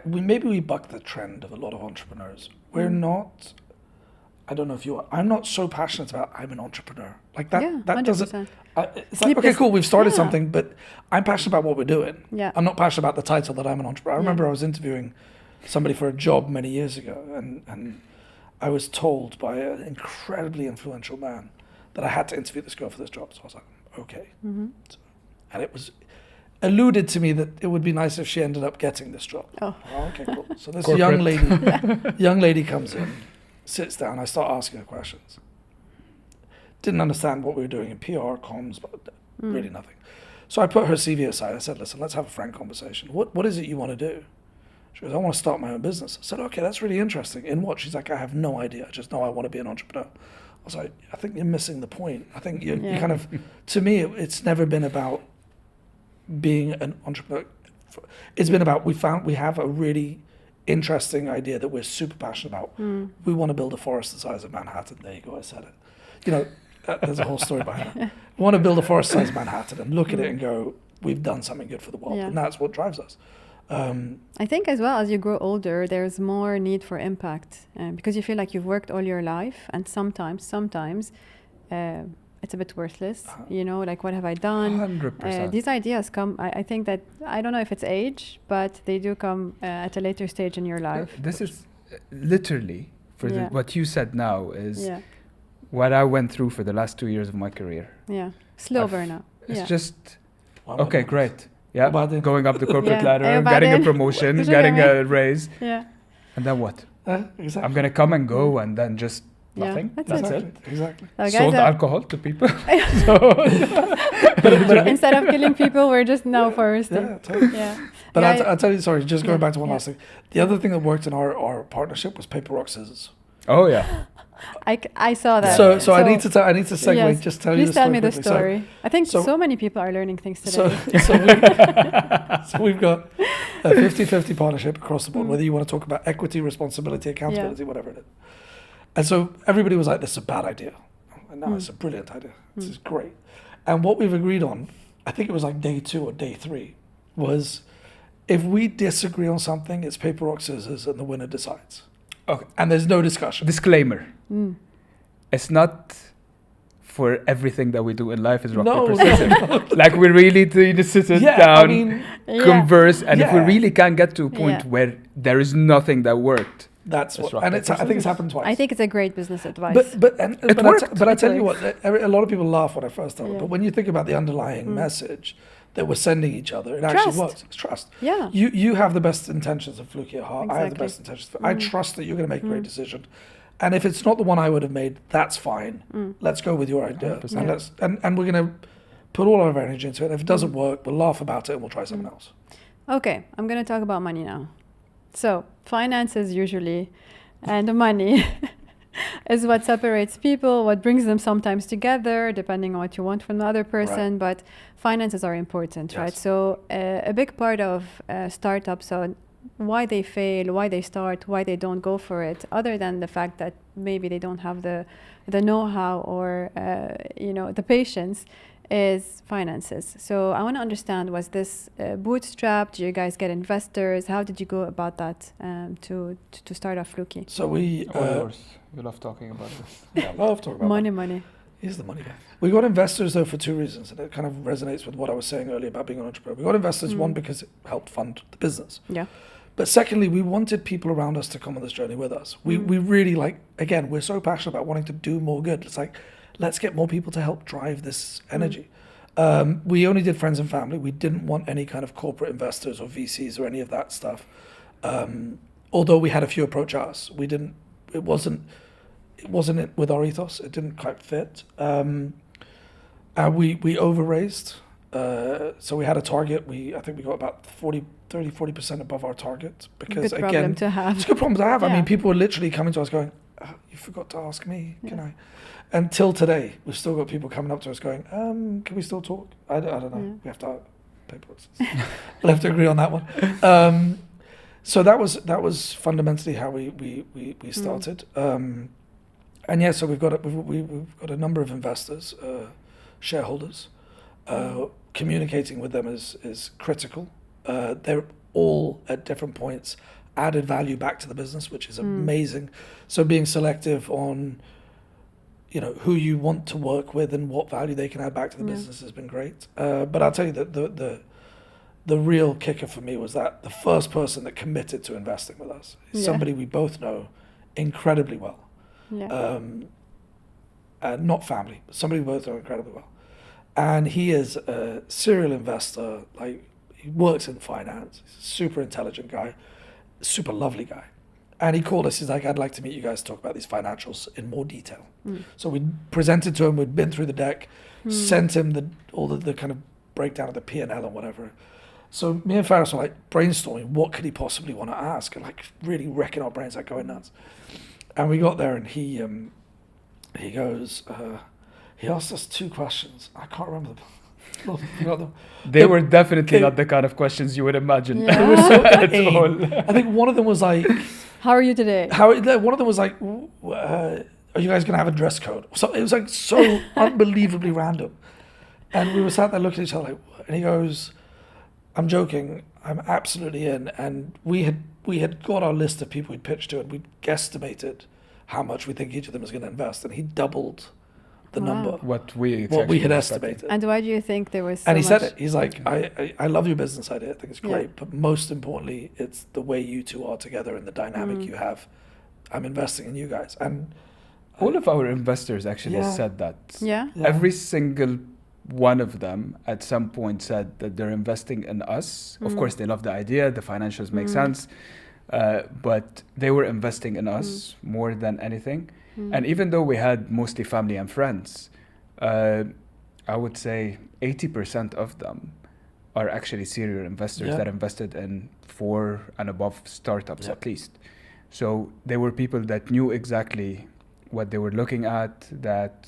we buck the trend of a lot of entrepreneurs. We're not. I don't know if you are. I'm not so passionate about I'm an entrepreneur. Like that. Yeah, that 100%. doesn't. It's like, okay, cool. We've started something, but I'm passionate about what we're doing. Yeah. I'm not passionate about the title that I'm an entrepreneur. I remember I was interviewing somebody for a job many years ago, and I was told by an incredibly influential man that I had to interview this girl for this job. So I was like, okay. So, and it was alluded to me that it would be nice if she ended up getting this job. Oh. Okay, cool. So this Corporate. young lady comes in, sits down. I start asking her questions. Didn't understand what we were doing in PR, comms, but really nothing. So I put her CV aside. I said, listen, let's have a frank conversation. What is it you want to do? She goes, I want to start my own business. I said, okay, that's really interesting. In what? She's like, I have no idea. I just know I want to be an entrepreneur. was like, I think you're missing the point. I think you kind of, to me, it's never been about being an entrepreneur. It's been about, we have a really interesting idea that we're super passionate about. We want to build a forest the size of Manhattan. There you go, I said it. You know, there's a whole story behind it. We want to build a forest the size of Manhattan and look at it and go, we've done something good for the world. And that's what drives us. I think as well, as you grow older, there's more need for impact because you feel like you've worked all your life, and sometimes it's a bit worthless, you know, like what have I done? 100%. These ideas come, I think that, I don't know if it's age, but they do come at a later stage in your life. This is literally, what you said now is what I went through for the last 2 years of my career. Yeah, slow burnout. It's just, okay, great. Yeah, going up the corporate ladder, About getting it. a promotion, getting a raise. Yeah. And then what? Exactly. I'm going to come and go and then just nothing. That's it. Exactly. Sold alcohol to people. Instead of killing people, we're just now foresting. Yeah, totally. Yeah. But I'll tell you, sorry, just going back to one last thing. The other thing that worked in our partnership was paper, rock, scissors. Oh, yeah. I saw that. So I need to segue. Yes. Just tell you the story. Please tell me the quickly. story. I think so many people are learning things today. So we've got a 50-50 partnership across the board, whether you want to talk about equity, responsibility, accountability, whatever it is. And so everybody was like, this is a bad idea. And now it's a brilliant idea. This is great. And what we've agreed on, I think it was like day 2 or day 3, was if we disagree on something, it's paper, rock, scissors, and the winner decides. Okay. And there's no discussion. Disclaimer. It's not for everything that we do in life is rock, paper, scissors. No. Like we really need to sit down, converse, and if we really can get to a point where there is nothing that worked, that's what, and I think it's happened twice. I think it's a great business advice. But I tell you works. what, a lot of people laugh when I first tell it. But when you think about the underlying message that we're sending each other, it actually works. It's trust. Yeah. You have the best intentions of Fluuky at heart. Exactly. I have the best intentions. I trust that you're going to make a great decision. And if it's not the one I would have made, that's fine. Let's go with your idea. And we're going to put all of our energy into it. And if it doesn't work, we'll laugh about it and we'll try something else. Okay, I'm going to talk about money now. So finances usually, and the money is what separates people, what brings them sometimes together, depending on what you want from the other person. But finances are important, right? So a big part of startups, so why they fail, why they start, why they don't go for it, other than the fact that maybe they don't have the know-how or the patience, is finances. So I want to understand, was this bootstrapped? Do you guys get investors? How did you go about that to start off Fluuky? So we... you love talking about this. Yeah, I love talking about money. Here's the money guy. We got investors though for 2 reasons, and it kind of resonates with what I was saying earlier about being an entrepreneur. We got investors, one, because it helped fund the business. Yeah. But secondly, we wanted people around us to come on this journey with us. We really again, we're so passionate about wanting to do more good. It's like, let's get more people to help drive this energy. We only did friends and family. We didn't want any kind of corporate investors or VCs or any of that stuff. Although we had a few approach us, it wasn't with our ethos. It didn't quite fit. And we over-raised. So we had a target. I think we got about 30-40% above our target. Because good problem to have. It's a good problem to have. Yeah. I mean, people were literally coming to us going, you forgot to ask me, can I? Until today, we've still got people coming up to us going, can we still talk? I don't know. We have to we'll have to agree on that one. So that was fundamentally how we started. So we've got a number of investors, shareholders. Communicating with them is critical. They're all at different points added value back to the business, which is amazing. So being selective on who you want to work with and what value they can add back to the business has been great. But I'll tell you that the real kicker for me was that the first person that committed to investing with us is somebody we both know incredibly well. Not family, but somebody we both know incredibly well. And he is a serial investor. Like, he works in finance. He's a super intelligent guy, super lovely guy. And he called us. He's like, I'd like to meet you guys to talk about these financials in more detail. So we presented to him. We'd been through the deck, sent him all the kind of breakdown of the P&L and whatever. So me and Faris were like brainstorming, what could he possibly want to ask? And like really wrecking our brains, like going nuts. And we got there, and he he goes, he asked us 2 questions. I can't remember them. Forgot them. They were definitely not the kind of questions you would imagine. Yeah. They were so At plain. all. I think one of them was like, How are you today? one of them was like, are you guys going to have a dress code? So it was like so unbelievably random. And we were sat there looking at each other like, and he goes, I'm joking, I'm absolutely in. And we had got our list of people we'd pitched to, and we'd guesstimated how much we think each of them was going to invest. And he doubled the Wow. number, What we what we actually had were estimated. And why do you think there was so And he said much- it. He's like, I love your business idea. I think it's great. Yeah. But most importantly, it's the way you two are together and the dynamic Mm. you have. I'm investing in you guys. And all of our investors actually Yeah. said that. Yeah. Yeah. Every single one of them at some point said that they're investing in us. Of Mm. course, they love the idea, the financials make Mm. sense, but they were investing in us more than anything. Mm. And even though we had mostly family and friends, I would say 80% of them are actually serial investors Yeah. that invested in 4 and above startups Yeah. at least. So they were people that knew exactly what they were looking at, that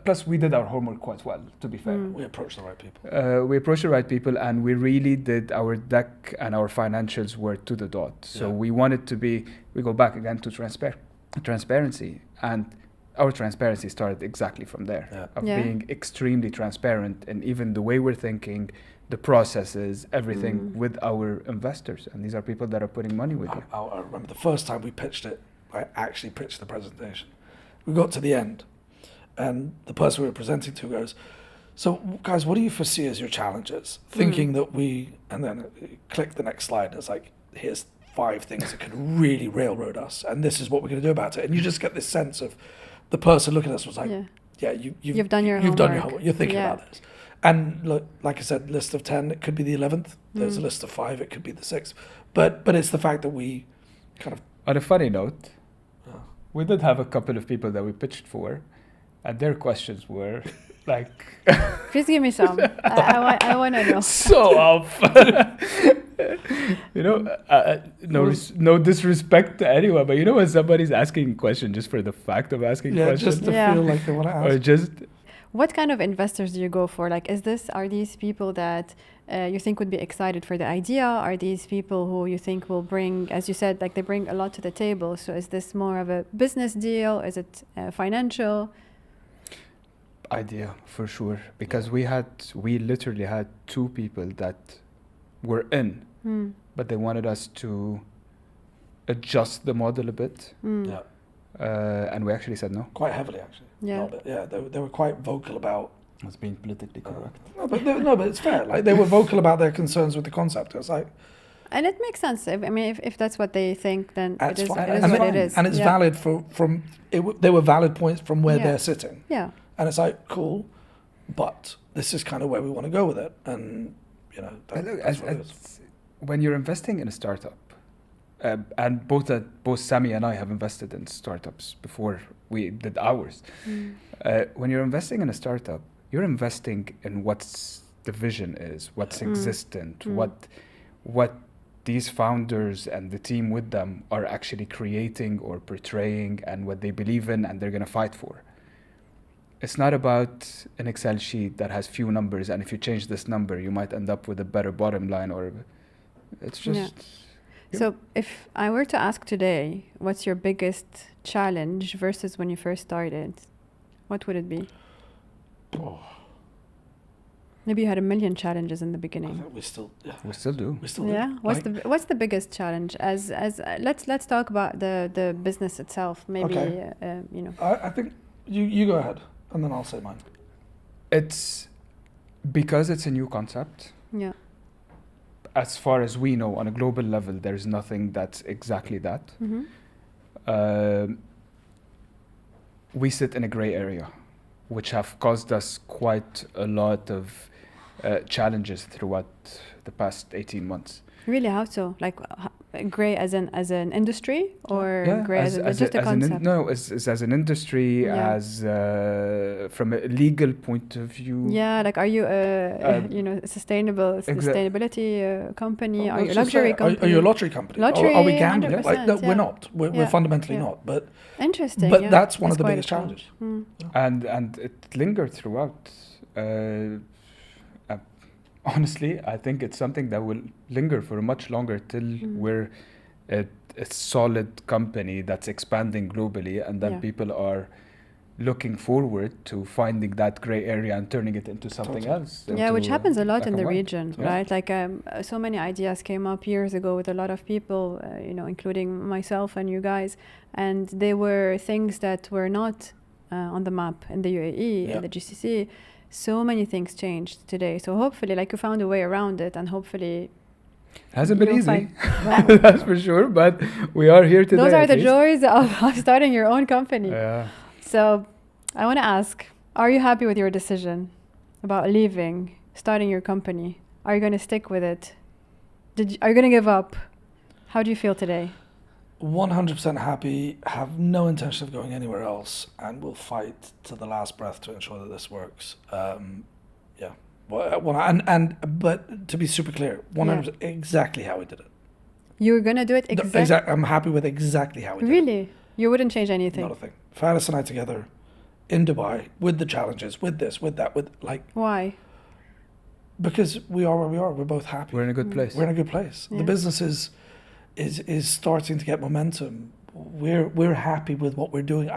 plus we did our homework quite well, to be fair. Mm. we approached the right people. We approached the right people, and we really did our deck and our financials were to the dot. So Yeah. we wanted to be, we go back again to transparency, and our transparency started exactly from there, Yeah. of Yeah. being extremely transparent, and even the way we're thinking, the processes, everything Mm. with our investors. And these are people that are putting money with you. I remember the first time we pitched it, I actually pitched the presentation. We got to the end, and the person we were presenting to goes, so guys, what do you foresee as your challenges? Thinking that and then click the next slide, and it's like, here's 5 things that could really railroad us, and this is what we're going to do about it. And you just get this sense of the person looking at us was like, Yeah. you've done your done your homework. homework. You're thinking Yeah. about this. And look, like I said, list of 10, it could be the 11th. There's a Mm. list of 5, it could be the 6th. But it's the fact that we kind of, On a funny note, Oh. we did have a couple of people that we pitched for, and their questions were like Please give me some. I want to know. so off. No disrespect to anyone, but when somebody's asking a question just for the fact of asking yeah, questions, just to Yeah. feel like they want to or ask. just What kind of investors do you go for? Like, are these people that you think would be excited for the idea? Are these people who you think will bring, as you said, like they bring a lot to the table? So is this more of a business deal? Is it financial? idea for sure, because we literally had 2 people that were in, Mm. but they wanted us to adjust the model a bit, Mm. Yeah, and we actually said no. quite heavily actually. Yeah. Not a bit. Yeah, they were quite vocal about. It's being politically correct. No, but it's fair. Like they were vocal about their concerns with the concept. It's like And it makes sense. If that's what they think, then that's it is, fine. it is and, what it is. and it's Yeah. valid they were valid points from where Yeah. they're sitting. Yeah. And it's like, cool, but this is kind of where we want to go with it. And, And look, that's what it is. when you're investing in a startup, and both Sami and I have invested in startups before we did ours. Mm. When you're investing in a startup, you're investing in what's the vision is, what's existent, Mm. what these founders and the team with them are actually creating or portraying, and what they believe in and they're going to fight for. It's not about an Excel sheet that has few numbers, and if you change this number, you might end up with a better bottom line, or it's just. Yeah. So if I were to ask today, what's your biggest challenge versus when you first started, what would it be? Oh, Maybe you had a million challenges in the I beginning. think we still do. We still do. Yeah. What's the biggest challenge? As let's talk about the business itself. Maybe Okay. I think you go ahead, and then I'll say mine. It's because it's a new concept. Yeah. As far as we know, on a global level, there's nothing that's exactly that. Mm-hmm. We sit in a gray area, which have caused us quite a lot of challenges throughout the past 18 months. Really? How so? Like, grey as an industry, or Yeah, grey as just a concept? as an industry, Yeah. as from a legal point of view. Yeah, like are you a sustainability company? Are you a luxury company? Are you a lottery company? Lottery, Are we gambling? 100%, Like, no, yeah. we're not. We're fundamentally not. But Interesting. But yeah. that's one of the quite a biggest challenge. challenges. And it lingered throughout. Honestly, I think it's something that will linger for much longer till we're a solid company that's expanding globally, and then people are looking forward to finding that gray area and turning it into something else. Yeah, which happens a lot in the region, Yeah. right? Like so many ideas came up years ago with a lot of people, including myself and you guys, and they were things that were not on the map in the UAE, in the GCC. So many things changed today. So hopefully, like, you found a way around it, and hopefully... It hasn't been easy, that's for sure, but we are here today. Those are the joys of starting your own company. Yeah. So I want to ask, are you happy with your decision about leaving, starting your company? Are you going to stick with it? Are you going to give up? How do you feel today? 100% happy, have no intention of going anywhere else, and will fight to the last breath to ensure that this works. But to be super clear, 100% exactly how we did it. You're going to do it exactly? I'm happy with exactly how we did it. Really? You wouldn't change anything? Not a thing. Faris and I together in Dubai, with the challenges, with this, with that, with like... Why? Because we are where we are. We're both happy. We're in a good place. We're in a good place. Yeah. The business is starting to get momentum. We're happy with what we're doing.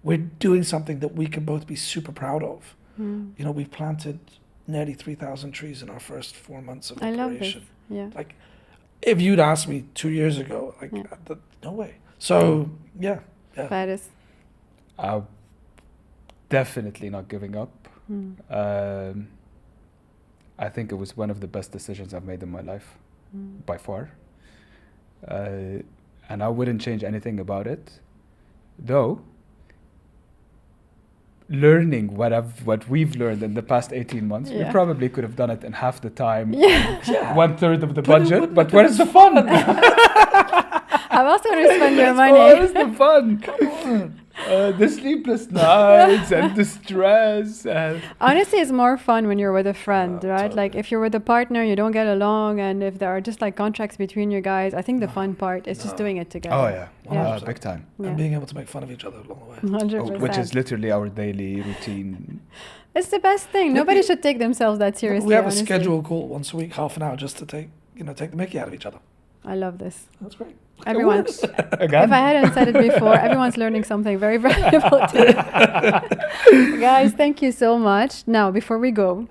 We're doing something that we can both be super proud of. We've planted nearly 3,000 trees in our first 4 months of operation. I love this. Yeah. Like, if you'd asked me 2 years ago, no way. So yeah. Faris. Definitely not giving up. I think it was one of the best decisions I've made in my life, by far. And I wouldn't change anything about it, though. Learning what we've learned in the past 18 months, we probably could have done it in half the time, 1/3 of the budget. But where's the fun? I'm also going to spend your money. Where's the fun? Come on. The sleepless nights and the stress. Honestly, it's more fun when you're with a friend, right? Totally. Like, if you're with a partner, you don't get along, and if there are just like contracts between you guys, I think the fun part is just doing it together. Oh yeah, big time. And being able to make fun of each other along the way. 100%. Which is literally our daily routine. It's the best thing. Nobody should take themselves that seriously. We have honestly. a scheduled call once a week, half an hour, just to take the mickey out of each other. I love this. That's great. Everyone, Again? if I hadn't said it before, everyone's learning something very valuable today. Guys, thank you so much. Now, before we go,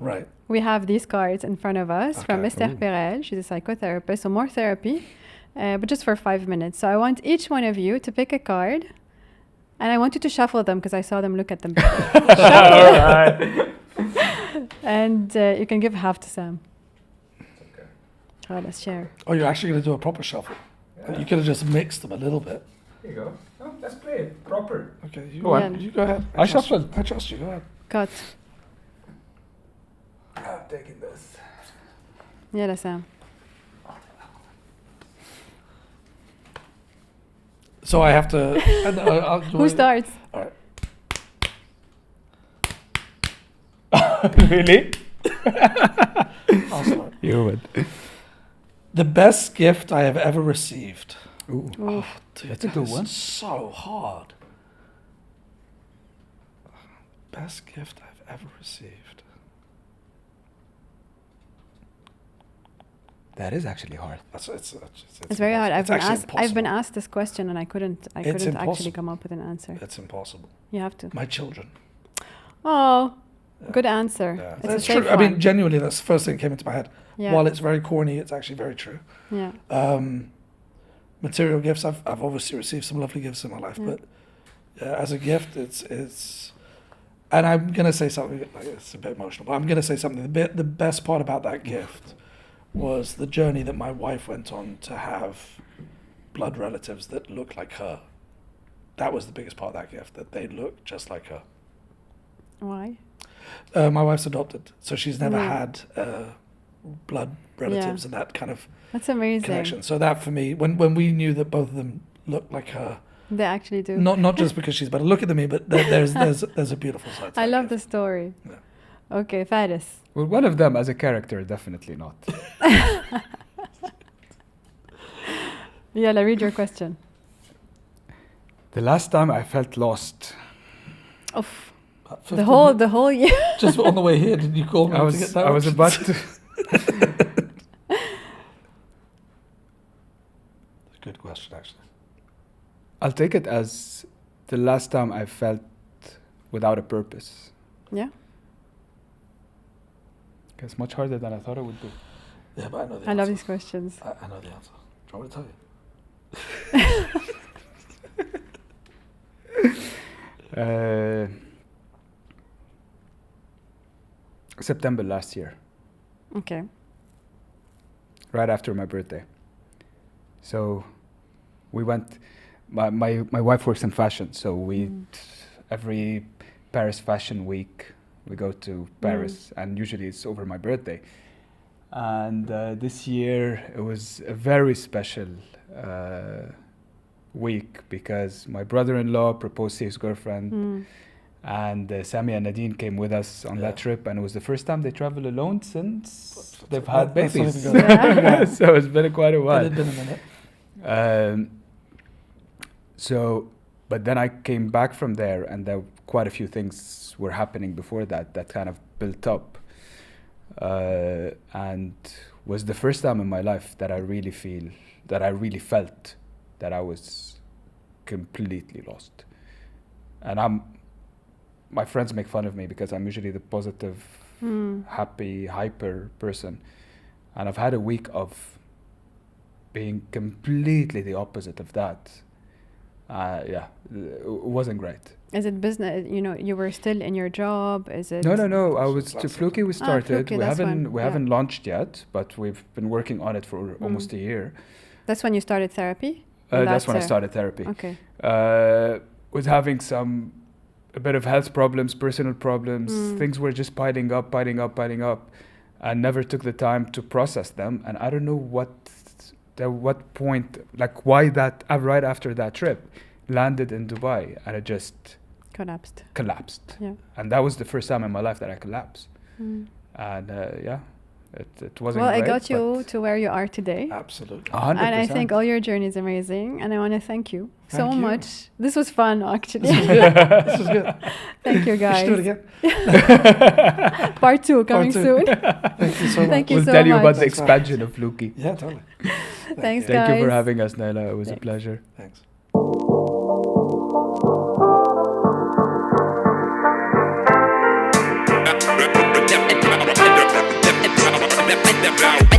we have these cards in front of us from Esther Perel. She's a psychotherapist, so more therapy, but just for 5 minutes. So I want each one of you to pick a card, and I want you to shuffle them because I saw them look at them before. All right. And you can give half to Sam. Okay. All right, let's share. Oh, you're actually going to do a proper shuffle. You could have just mixed them a little bit. Here you go. No, let's play it proper. Okay, you go on. You go ahead. I shuffle. I trust you. Go ahead. Cut. I'm taking this. Yeah, Sam. So I have to... Who starts? All right. Really? I'll start. You would. The best gift I have ever received. Ooh. Oh, dude, That's a good one. So hard. Best gift I've ever received. That is actually hard. It's very hard. I've been asked this question and I couldn't actually come up with an answer. It's impossible. You have to. My children. Oh, good answer. Yeah. It's that's a safe true. one. I mean, genuinely, that's the first thing that came into my head. Yeah. While it's very corny, it's actually very true. Yeah. Material gifts, I've obviously received some lovely gifts in my life, but as a gift, it's. And I'm gonna say something. Like, it's a bit emotional, but I'm gonna say something. The best part about that gift was the journey that my wife went on to have blood relatives that looked like her. That was the biggest part of that gift, that they looked just like her. Why? My wife's adopted, so she's never had blood relatives and that kind of That's amazing. connection. So that for me, when we knew that both of them looked like her, They actually do. not just because she's better looking than me, but there's a beautiful side to I that love the gift. story. Yeah. Okay, Faris. Well, one of them as a character, definitely not. Yalla, read your question. The last time I felt lost, Oof. About The 15 whole year. just on the way here, did you call me to get I was about to. Good question, actually. I'll take it as the last time I felt without a purpose. Yeah. It's much harder than I thought it would be. Yeah, but I know the I answer. love these questions. I know the answer. Do you want me to tell you? September last year, Okay. right after my birthday. So we went, my wife works in fashion, so every Paris Fashion Week, we go to Paris, and usually it's over my birthday. And this year, it was a very special week because my brother-in-law proposed to his girlfriend, and Sami and Nadine came with us on that trip, and it was the first time they travel alone since they've had That's not babies. even good. So it's been quite a while. It had been a minute. But then I came back from there, and there quite a few things were happening before that kind of built up, and was the first time in my life that I really felt that I was completely lost. And my friends make fun of me because I'm usually the positive, happy, hyper person, and I've had a week of being completely the opposite of that. It wasn't great. Is it business? You were still in your job? Is it? No. I was to Fluuky. We started. Fluuky, We haven't launched yet, but we've been working on it for almost a year. That's when you started therapy? That's when I started therapy. Okay. Was having a bit of health problems, personal problems. Things were just piling up, and never took the time to process them. And I don't know what point, like why that right after that trip, landed in Dubai, and it just collapsed. Yeah. And that was the first time in my life that I collapsed. And it wasn't Well, great, it got you to where you are today. Absolutely. 100%. And I think all your journey is amazing. And I want to thank you so Thank you. much. This was fun, actually. This is good. Thank you, You guys. should do it again. Part 2 coming Part 2. soon. Thank you so much. Thank you We'll so tell you about much. the Thanks, expansion of Fluuky. Yeah, totally. Thanks, Thank guys. you for having us, Naila. It was a Thanks. pleasure. Thanks. Now